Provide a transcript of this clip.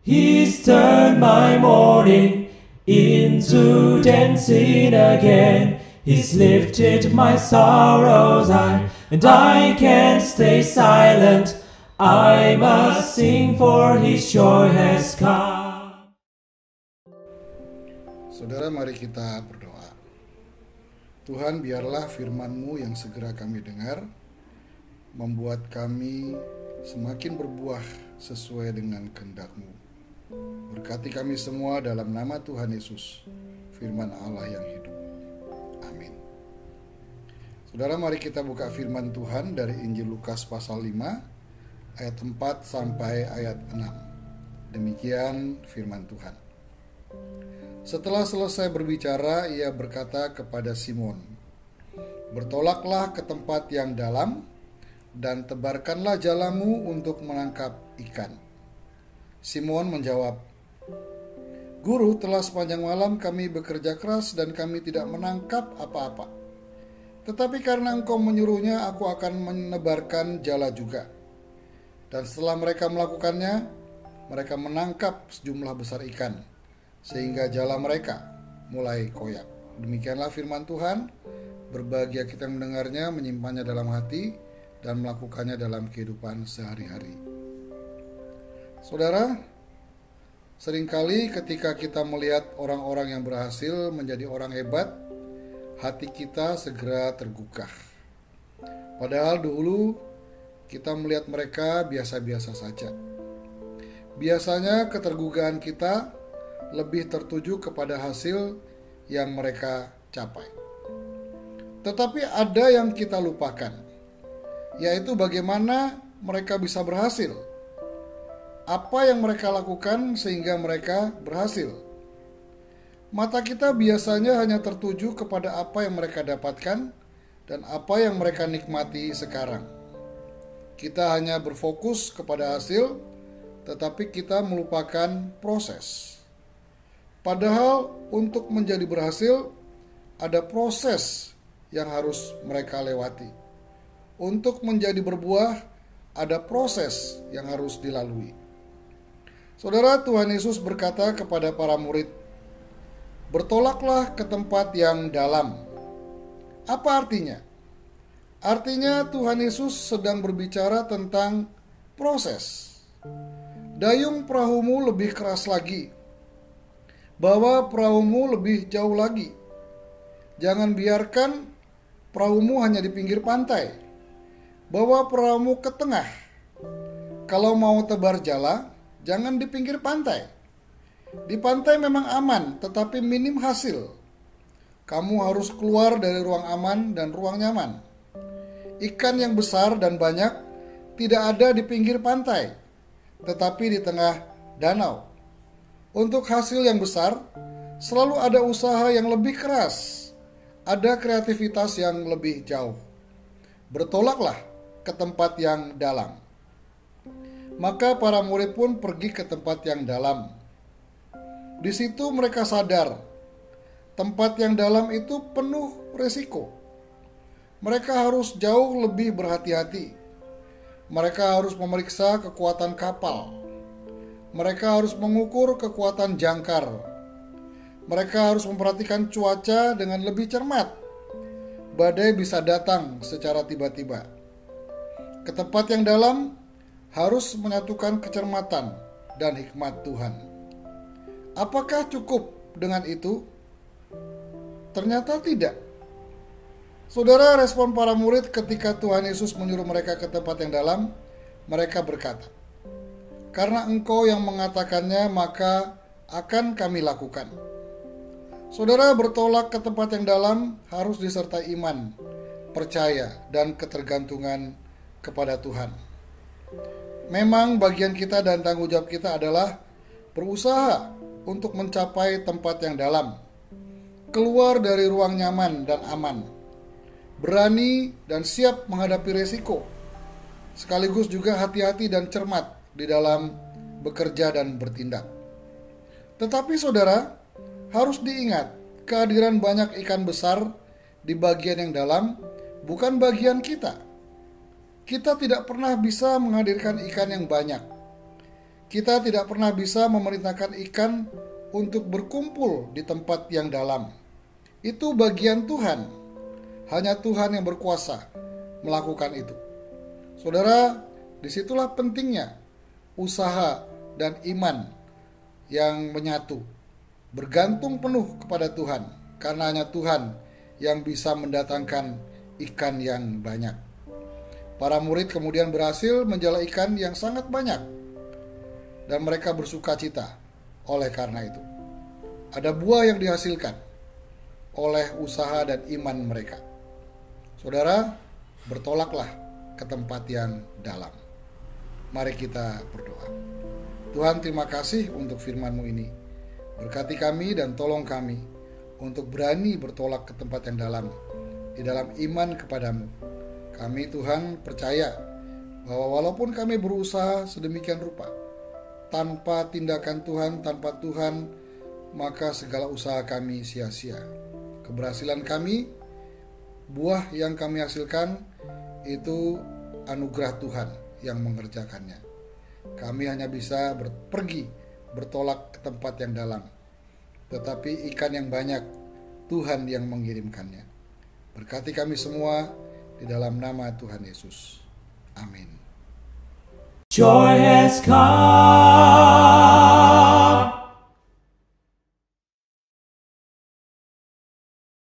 He's turned my mourning into dancing again. He's lifted my sorrows high, and I can't stay silent. I must sing, for His joy has come. Saudara, mari kita berdoa. Tuhan, biarlah firman-Mu yang segera kami dengar membuat kami semakin berbuah sesuai dengan kehendak-Mu. Berkati kami semua dalam nama Tuhan Yesus, firman Allah yang hidup. Amin. Saudara, mari kita buka firman Tuhan dari Injil Lukas pasal 5 ayat 4 sampai ayat 6. Demikian firman Tuhan. Setelah selesai berbicara, ia berkata kepada Simon, "Bertolaklah ke tempat yang dalam dan tebarkanlah jalamu untuk menangkap ikan." Simon menjawab, "Guru, telah sepanjang malam kami bekerja keras dan kami tidak menangkap apa-apa. Tetapi karena Engkau menyuruhnya, aku akan menebarkan jala juga." Dan setelah mereka melakukannya, mereka menangkap sejumlah besar ikan, sehingga jala mereka mulai koyak. Demikianlah firman Tuhan. Berbahagia kita yang mendengarnya, menyimpannya dalam hati, dan melakukannya dalam kehidupan sehari-hari. Saudara, seringkali ketika kita melihat orang-orang yang berhasil menjadi orang hebat, hati kita segera tergugah. Padahal dulu kita melihat mereka biasa-biasa saja. Biasanya ketergugahan kita lebih tertuju kepada hasil yang mereka capai. Tetapi ada yang kita lupakan, yaitu bagaimana mereka bisa berhasil. Apa yang mereka lakukan sehingga mereka berhasil. Mata kita biasanya hanya tertuju kepada apa yang mereka dapatkan dan apa yang mereka nikmati sekarang. Kita hanya berfokus kepada hasil, tetapi kita melupakan proses. Padahal untuk menjadi berhasil, ada proses yang harus mereka lewati. Untuk menjadi berbuah, ada proses yang harus dilalui. Saudara, Tuhan Yesus berkata kepada para murid, "Bertolaklah ke tempat yang dalam." Apa artinya? Artinya Tuhan Yesus sedang berbicara tentang proses. Dayung perahumu lebih keras lagi. Bawa perahumu lebih jauh lagi. Jangan biarkan perahumu hanya di pinggir pantai. Bawa perahumu ke tengah. Kalau mau tebar jala, jangan di pinggir pantai. Di pantai memang aman, tetapi minim hasil. Kamu harus keluar dari ruang aman dan ruang nyaman. Ikan yang besar dan banyak tidak ada di pinggir pantai, tetapi di tengah danau. Untuk hasil yang besar, selalu ada usaha yang lebih keras, ada kreativitas yang lebih jauh. Bertolaklah ke tempat yang dalam. Maka para murid pun pergi ke tempat yang dalam. Di situ mereka sadar, tempat yang dalam itu penuh risiko. Mereka harus jauh lebih berhati-hati. Mereka harus memeriksa kekuatan kapal. Mereka harus mengukur kekuatan jangkar. Mereka harus memperhatikan cuaca dengan lebih cermat. Badai bisa datang secara tiba-tiba. Ke tempat yang dalam harus menyatukan kecermatan dan hikmat Tuhan. Apakah cukup dengan itu? Ternyata tidak. Saudara, respon para murid ketika Tuhan Yesus menyuruh mereka ke tempat yang dalam, mereka berkata, "Karena Engkau yang mengatakannya, maka akan kami lakukan." Saudara, bertolak ke tempat yang dalam harus disertai iman, percaya, dan ketergantungan kepada Tuhan. Memang bagian kita dan tanggung jawab kita adalah berusaha untuk mencapai tempat yang dalam, keluar dari ruang nyaman dan aman, berani dan siap menghadapi resiko, sekaligus juga hati-hati dan cermat di dalam bekerja dan bertindak. Tetapi saudara, harus diingat, kehadiran banyak ikan besar di bagian yang dalam bukan bagian kita. Kita tidak pernah bisa menghadirkan ikan yang banyak. Kita tidak pernah bisa memerintahkan ikan untuk berkumpul di tempat yang dalam. Itu bagian Tuhan. Hanya Tuhan yang berkuasa melakukan itu. Saudara, disitulah pentingnya usaha dan iman yang menyatu. Bergantung penuh kepada Tuhan, karena hanya Tuhan yang bisa mendatangkan ikan yang banyak. Para murid kemudian berhasil menjala ikan yang sangat banyak, dan mereka bersuka cita oleh karena itu. Ada buah yang dihasilkan oleh usaha dan iman mereka. Saudara, bertolaklah ke tempat yang dalam. Mari kita berdoa. Tuhan, terima kasih untuk firman-Mu ini. Berkati kami dan tolong kami untuk berani bertolak ke tempat yang dalam, di dalam iman kepadamu. Kami, Tuhan, percaya bahwa walaupun kami berusaha sedemikian rupa, tanpa tindakan Tuhan, tanpa Tuhan, maka segala usaha kami sia-sia. Keberhasilan kami, buah yang kami hasilkan, itu anugerah Tuhan yang mengerjakannya. Kami hanya bisa pergi bertolak ke tempat yang dalam, tetapi ikan yang banyak Tuhan yang mengirimkannya. Berkati kami semua di dalam nama Tuhan Yesus. Amin. Joy has come.